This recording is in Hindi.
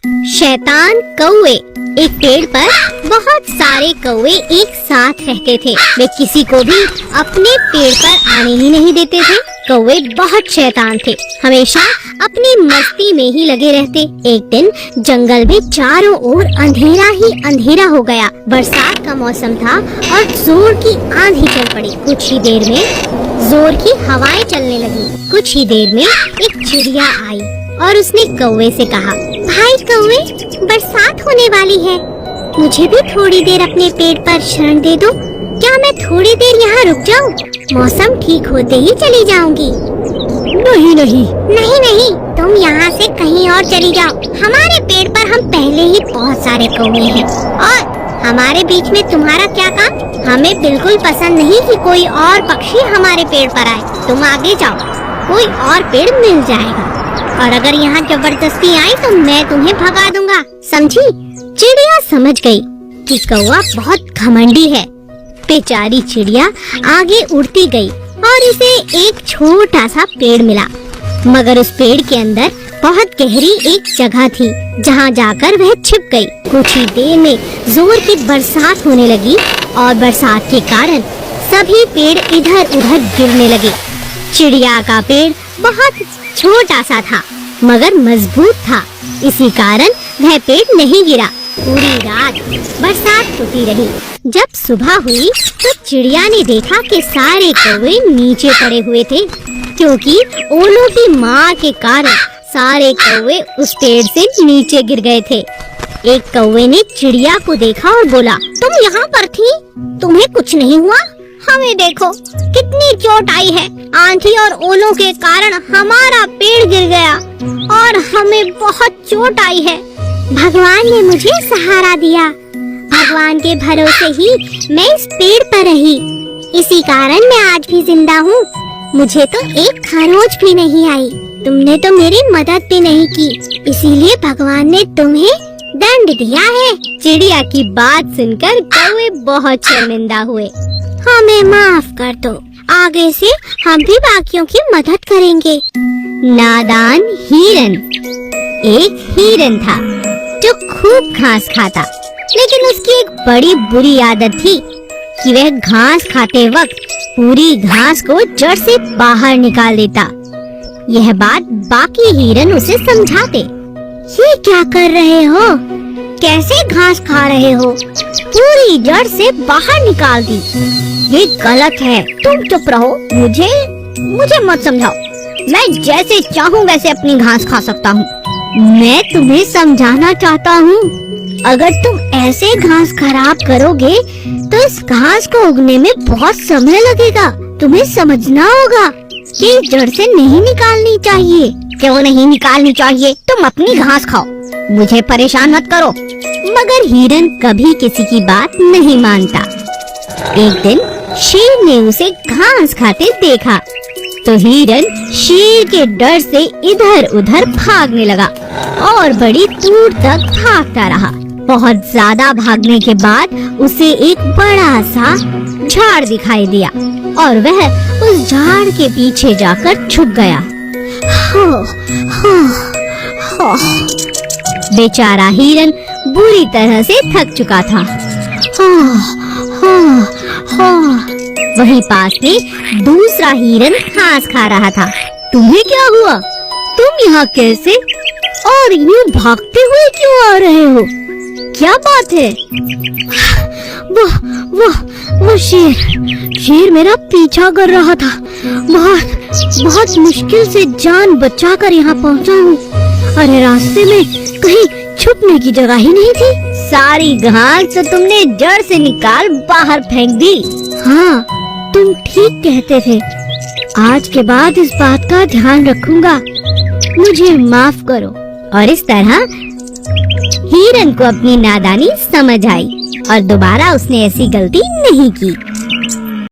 शैतान कौवे। एक पेड़ पर बहुत सारे कौवे एक साथ रहते थे। वे किसी को भी अपने पेड़ पर आने ही नहीं देते थे। कौवे बहुत शैतान थे, हमेशा अपनी मस्ती में ही लगे रहते। एक दिन जंगल में चारों ओर अंधेरा ही अंधेरा हो गया। बरसात का मौसम था और जोर की आंधी चल पड़ी। कुछ ही देर में जोर की हवाएं चलने लगी। कुछ ही देर में एक चिड़िया आई और उसने कौवे से कहा, भाई कौवे, बरसात होने वाली है, मुझे भी थोड़ी देर अपने पेड़ पर शरण दे दो। क्या मैं थोड़ी देर यहाँ रुक जाऊँ? मौसम ठीक होते ही चली जाऊंगी। नहीं नहीं नहीं नहीं, तुम यहाँ से कहीं और चली जाओ। हमारे पेड़ पर हम पहले ही बहुत सारे कौवे हैं और हमारे बीच में तुम्हारा क्या काम? हमें बिल्कुल पसंद नहीं कि कोई और पक्षी हमारे पेड़ पर आए। तुम आगे जाओ, कोई और पेड़ मिल जाएगा, और अगर यहाँ जबरदस्ती आई तो मैं तुम्हें भगा दूंगा, समझी? चिड़िया समझ गई कि कौवा बहुत घमंडी है। बेचारी चिड़िया आगे उड़ती गई और उसे एक छोटा सा पेड़ मिला, मगर उस पेड़ के अंदर बहुत गहरी एक जगह थी जहाँ जाकर वह छिप गई। कुछ ही देर में जोर की बरसात होने लगी और बरसात के कारण सभी पेड़ इधर उधर गिरने लगे। चिड़िया का पेड़ बहुत छोटा सा था मगर मजबूत था, इसी कारण वह पेड़ नहीं गिरा। पूरी रात बरसात होती रही। जब सुबह हुई तो चिड़िया ने देखा कि सारे कौवे नीचे पड़े हुए थे, क्योंकि ओलों की मार के कारण सारे कौवे उस पेड़ से नीचे गिर गए थे। एक कौवे ने चिड़िया को देखा और बोला, तुम यहाँ पर थी, तुम्हें कुछ नहीं हुआ? हमें देखो कितनी चोट आई है। आंधी और ओलों के कारण हमारा पेड़ गिर गया और हमें बहुत चोट आई है। भगवान ने मुझे सहारा दिया। भगवान के भरोसे ही मैं इस पेड़ पर रही, इसी कारण मैं आज भी जिंदा हूँ। मुझे तो एक खरोंच भी नहीं आई। तुमने तो मेरी मदद भी नहीं की, इसीलिए भगवान ने तुम्हें दंड दिया है। चिड़िया की बात सुनकर कौवे बहुत शर्मिंदा हुए। हमें माफ कर दो, आगे से हम भी बाकियों की मदद करेंगे। नादान हिरन। एक हिरन था जो खूब घास खाता, लेकिन उसकी एक बड़ी बुरी आदत थी कि वह घास खाते वक्त पूरी घास को जड़ से बाहर निकाल देता। यह बात बाकी हिरन उसे समझाते। ये क्या कर रहे हो? कैसे घास खा रहे हो? पूरी जड़ से बाहर निकाल दी, ये गलत है। तुम चुप रहो, मुझे मत समझाओ। मैं जैसे चाहूँ वैसे अपनी घास खा सकता हूँ। मैं तुम्हें समझाना चाहता हूँ, अगर तुम ऐसे घास खराब करोगे तो इस घास को उगने में बहुत समय लगेगा। तुम्हें समझना होगा कि जड़ से नहीं निकालनी चाहिए। क्यों नहीं निकालनी चाहिए? तुम अपनी घास खाओ, मुझे परेशान मत करो। मगर हिरन कभी किसी की बात नहीं मानता। एक दिन शेर ने उसे घास खाते देखा तो हिरन शेर के डर से इधर उधर भागने लगा और बड़ी दूर तक भागता रहा। बहुत ज्यादा भागने के बाद उसे एक बड़ा सा झाड़ दिखाई दिया और वह उस झाड़ के पीछे जाकर छुप गया। बेचारा हिरन बुरी तरह से थक चुका था। वहीं पास में दूसरा हिरन घास खा रहा था। तुम्हें क्या हुआ? तुम यहाँ कैसे और यूँ भागते हुए क्यों आ रहे हो? क्या बात है? वो शेर मेरा पीछा कर रहा था। बहुत मुश्किल से जान बचाकर यहाँ पहुँचा हूँ। अरे रास्ते में कहीं छुपने की जगह ही नहीं थी। सारी घास तो तुमने जड़ से निकाल बाहर फेंक दी। हाँ, तुम ठीक कहते थे। आज के बाद इस बात का ध्यान रखूंगा। मुझे माफ करो। और इस तरह हिरन को अपनी नादानी समझ आई और दोबारा उसने ऐसी गलती नहीं की।